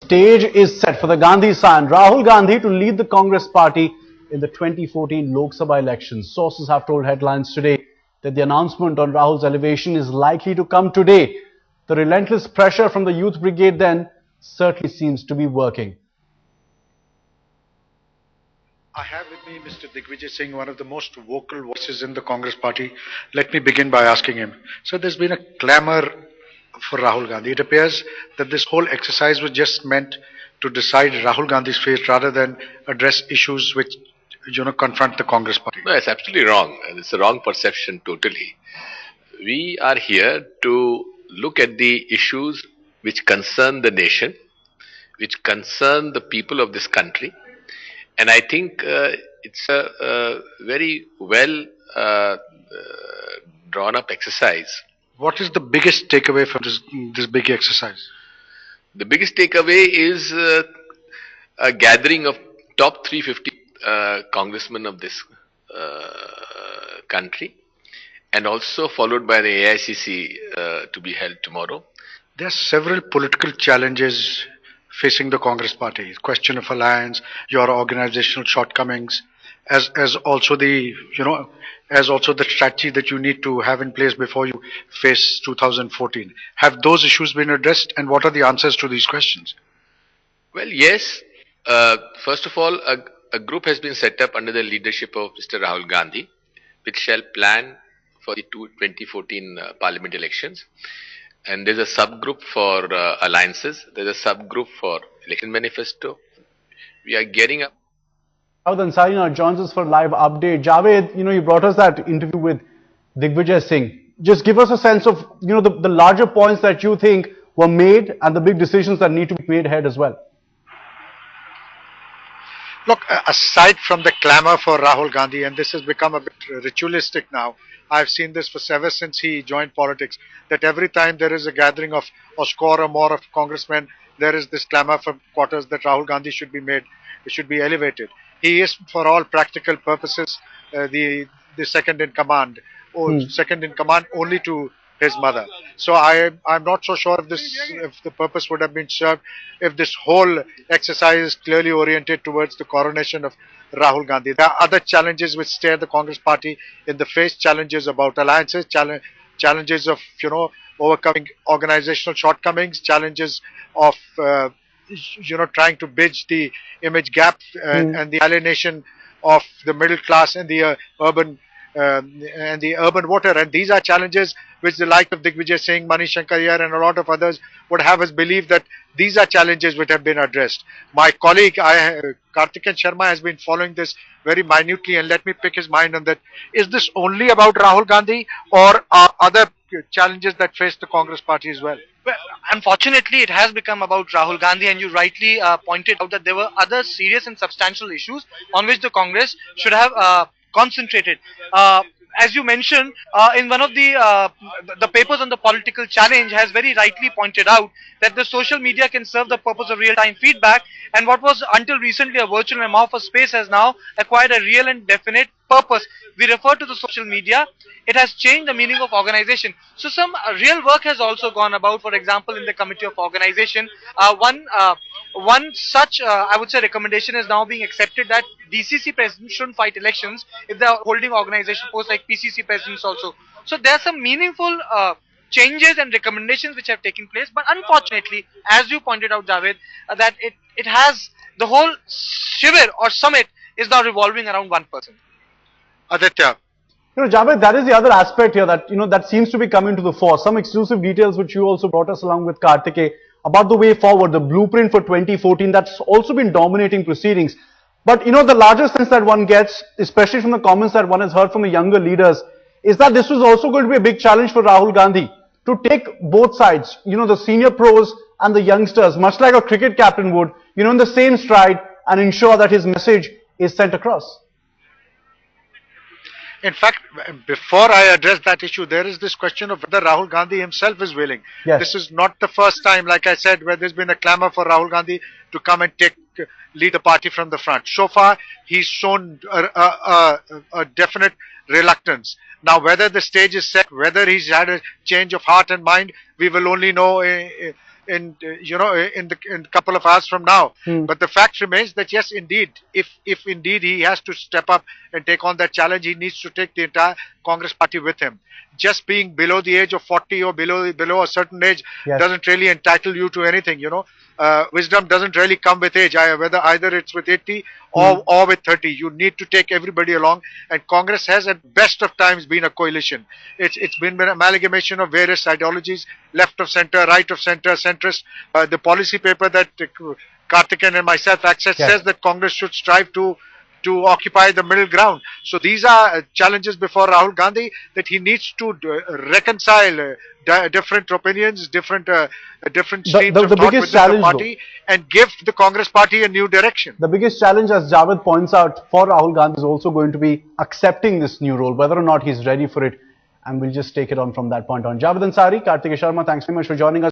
Stage is set for the Gandhi son, Rahul Gandhi, to lead the Congress party in the 2014 Lok Sabha elections. Sources have told headlines today that the announcement on Rahul's elevation is likely to come today. The relentless pressure from the youth brigade then certainly seems to be working. I have with me Mr. Digvijaya Singh, one of the most vocal voices in the Congress party. Let me begin by asking him. So there's been a clamor for Rahul Gandhi. It appears that this whole exercise was just meant to decide Rahul Gandhi's fate rather than address issues which, confront the Congress party. No, it's absolutely wrong. And it's a wrong perception totally. We are here to look at the issues which concern the nation, which concern the people of this country. And I think it's a very well drawn up exercise. What is the biggest takeaway from this big exercise? The biggest takeaway is a gathering of top 350 congressmen of this country, and also followed by the AICC to be held tomorrow. There are several political challenges facing the Congress party. Question of alliance, your organizational shortcomings, as also the strategy that you need to have in place before you face 2014. Have those issues been addressed, and what are the answers to these questions? Well, yes. First of all, a group has been set up under the leadership of Mr. Rahul Gandhi, which shall plan for the 2014 parliament elections. And there's a subgroup for alliances. There's a subgroup for election manifesto. We are gearing up. Javed Ansari joins us for a live update. Javed, you brought us that interview with Digvijaya Singh. Just give us a sense of, the larger points that you think were made and the big decisions that need to be made ahead as well. Look, aside from the clamor for Rahul Gandhi, and this has become a bit ritualistic now, I've seen this ever since he joined politics, that every time there is a gathering of a score or more of congressmen, there is this clamor from quarters that Rahul Gandhi should be elevated. He is, for all practical purposes, the second in command, second in command only to his mother. So I'm not so sure if the purpose would have been served if this whole exercise is clearly oriented towards the coronation of Rahul Gandhi. There are other challenges which stare the Congress party in the face, challenges about alliances, challenges of, overcoming organizational shortcomings, challenges of, trying to bridge the image gap and the alienation of the middle class and the urban voter. And these are challenges which the like of Digvijaya Singh, Mani Shankar Iyer and a lot of others would have us believe that these are challenges which have been addressed. My colleague, Karthikeyan Sharma, has been following this very minutely, and let me pick his mind on that. Is this only about Rahul Gandhi, or are other challenges that face the Congress party as well? Well, unfortunately, it has become about Rahul Gandhi, and you rightly pointed out that there were other serious and substantial issues on which the Congress should have concentrated. As you mentioned, in one of the papers on the political challenge has very rightly pointed out that the social media can serve the purpose of real-time feedback, and what was until recently a virtual and amorphous space has now acquired a real and definite purpose. We refer to the social media. It has changed the meaning of organization. So some real work has also gone about. For example, in the committee of organization, one such, I would say, recommendation is now being accepted that DCC presidents shouldn't fight elections if they are holding organization posts like PCC presidents also. So there are some meaningful changes and recommendations which have taken place. But unfortunately, as you pointed out, Javed, that it has, the whole Shivir or summit is now revolving around one person. Aditya. Javed, that is the other aspect here that, that seems to be coming to the fore. Some exclusive details which you also brought us along with Karthikeyan about the way forward, the blueprint for 2014, that's also been dominating proceedings. But, the larger sense that one gets, especially from the comments that one has heard from the younger leaders, is that this was also going to be a big challenge for Rahul Gandhi to take both sides, the senior pros and the youngsters, much like a cricket captain would, in the same stride and ensure that his message is sent across. In fact, before I address that issue, there is this question of whether Rahul Gandhi himself is willing. Yes. This is not the first time, like I said, where there's been a clamor for Rahul Gandhi to come and lead the party from the front. So far, he's shown a definite reluctance. Now, whether the stage is set, whether he's had a change of heart and mind, we will only know in a couple of hours from now. But the fact remains that yes, indeed, if indeed he has to step up and take on that challenge, he needs to take the entire Congress party with him. Just being below the age of 40 or below a certain age doesn't really entitle you to anything. Wisdom doesn't really come with age, whether either it's with 80 or with 30. You need to take everybody along, and Congress has at best of times been a coalition. It's been an amalgamation of various ideologies, left of center, right of center, centrist. The policy paper that Karthikeyan and myself access says that Congress should strive to occupy the middle ground. So these are challenges before Rahul Gandhi, that he needs to reconcile different opinions, different streams of thought within the party, and give the Congress party a new direction. The biggest challenge, as Javed points out, for Rahul Gandhi is also going to be accepting this new role, whether or not he's ready for it. And we'll just take it on from that point on. Javed Ansari, Karthikeyan Sharma, thanks very much for joining us.